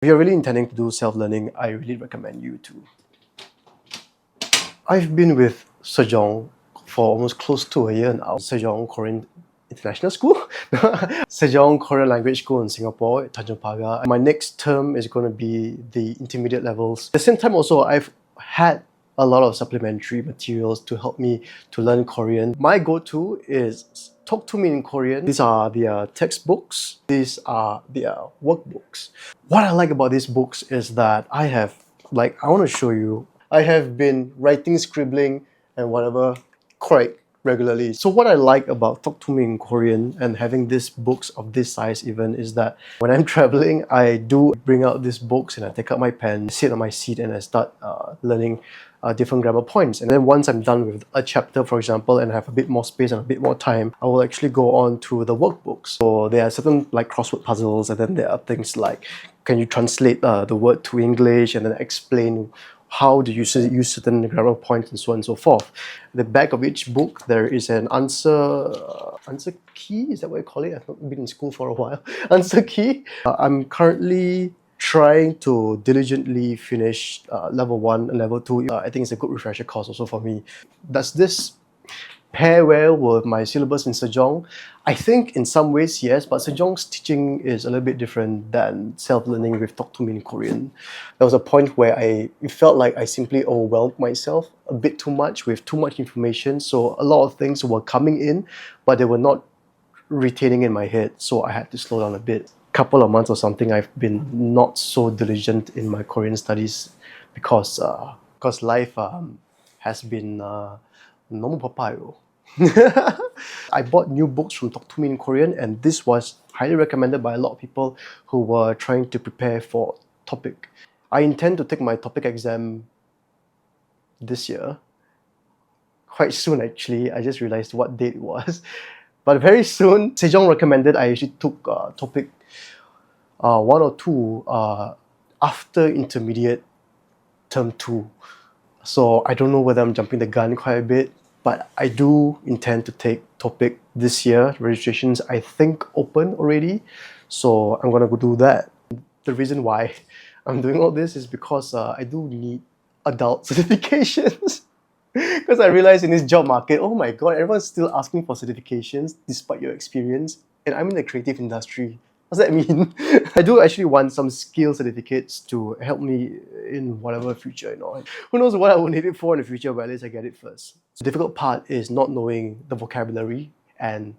If you're really intending to do self-learning, I really recommend you to. I've been with Sejong for almost close to a year now. Sejong Korean International School, Sejong Korean Language School in Singapore, at Tanjong Pagar. My next term is going to be the intermediate levels. At the same time also, I've had a lot of supplementary materials to help me to learn Korean. My go-to is Talk to Me in Korean. These are their textbooks. These are their workbooks. What I like about these books is that I want to show you, I have been writing, scribbling, and whatever quite regularly. So what I like about Talk to Me in Korean and having these books of this size even is that when I'm traveling, I do bring out these books and I take out my pen, sit on my seat, and I start learning different grammar points. And then once I'm done with a chapter, for example, and I have a bit more space and a bit more time, I will actually go on to the workbooks. So there are certain like crossword puzzles, and then there are things like, can you translate the word to English and then explain how do you use certain grammar points and so on and so forth. At the back of each book, there is an answer key, is that what you call it? I've not been in school for a while. Answer key. I'm currently trying to diligently finish level 1 and level 2. I think it's a good refresher course also for me. Does this pair well with my syllabus in Sejong? I think in some ways yes, but Sejong's teaching is a little bit different than self-learning with Talk to Me in Korean. There was a point where it felt like I simply overwhelmed myself a bit too much with too much information, so a lot of things were coming in, but they were not retaining in my head, so I had to slow down a bit. Couple of months or something, I've been not so diligent in my Korean studies because life has been 너무 바빠요. I bought new books from Talk to Me in Korean, and this was highly recommended by a lot of people who were trying to prepare for TOPIK. I intend to take my TOPIK exam this year. Quite soon actually, I just realized what date it was. But very soon, Sejong recommended I actually took TOPIK 1 or 2 after intermediate term 2. So I don't know whether I'm jumping the gun quite a bit, but I do intend to take TOPIK this year. Registrations, I think, open already. So I'm gonna go do that. The reason why I'm doing all this is because I do need adult certifications. Because I realized in this job market, oh my god, everyone's still asking for certifications despite your experience. And I'm in the creative industry. What does that mean? I do actually want some skill certificates to help me in whatever future, Who knows what I will need it for in the future, but at least I get it first. The difficult part is not knowing the vocabulary, and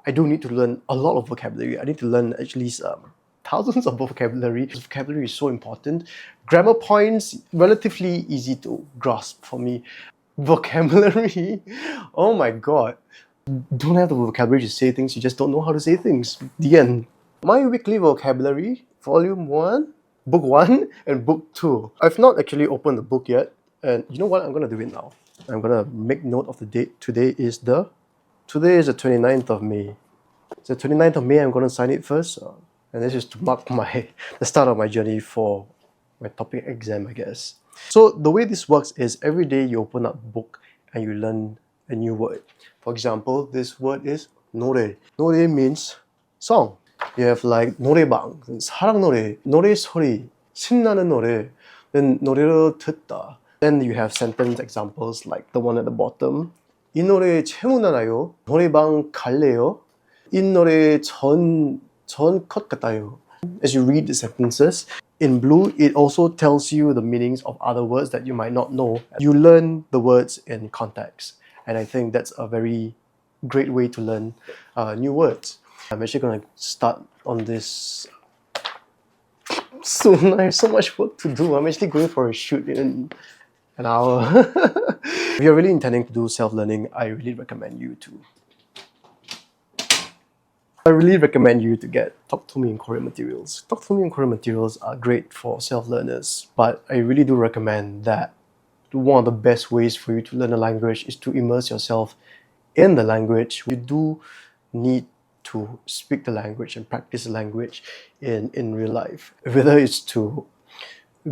I do need to learn a lot of vocabulary. I need to learn at least thousands of vocabulary. Vocabulary is so important. Grammar points, relatively easy to grasp for me. Vocabulary, oh my god. Don't have the vocabulary to say things, you just don't know how to say things. The end. My weekly vocabulary, volume 1, book 1, and book 2. I've not actually opened the book yet, and you know what? I'm gonna do it now. I'm gonna make note of the date. Today is the 29th of May. So 29th of May, I'm gonna sign it first, and this is to mark the start of my journey for my TOPIK exam, I guess. So the way this works is every day you open up a book and you learn a new word. For example, this word is 노래. 노래 means song. You have like 노래방, 사랑 노래, 노래 소리, 신나는 노래, then 노래를 듣다. Then you have sentence examples like the one at the bottom. 이 노래 채우나요? 노래방 갈래요? 이 노래 것 같아요. As you read the sentences, in blue, it also tells you the meanings of other words that you might not know. You learn the words in context, and I think that's a very great way to learn new words. I'm actually going to start on this soon. I have so much work to do. I'm actually going for a shoot in an hour. If you're really intending to do self-learning, I really recommend you to. I really recommend you to get Talk to Me in Korean materials. Talk to Me in Korean materials are great for self-learners, but I really do recommend that one of the best ways for you to learn a language is to immerse yourself in the language. You do need to speak the language and practice the language in real life. Whether it's to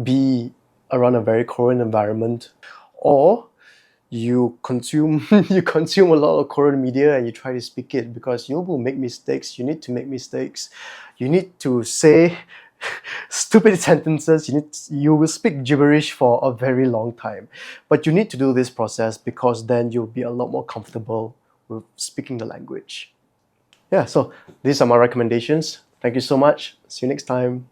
be around a very Korean environment, or you consume a lot of Korean media and you try to speak it, because you will make mistakes. You need to make mistakes. You need to say stupid sentences. You will speak gibberish for a very long time. But you need to do this process because then you'll be a lot more comfortable with speaking the language. Yeah, so these are my recommendations. Thank you so much. See you next time.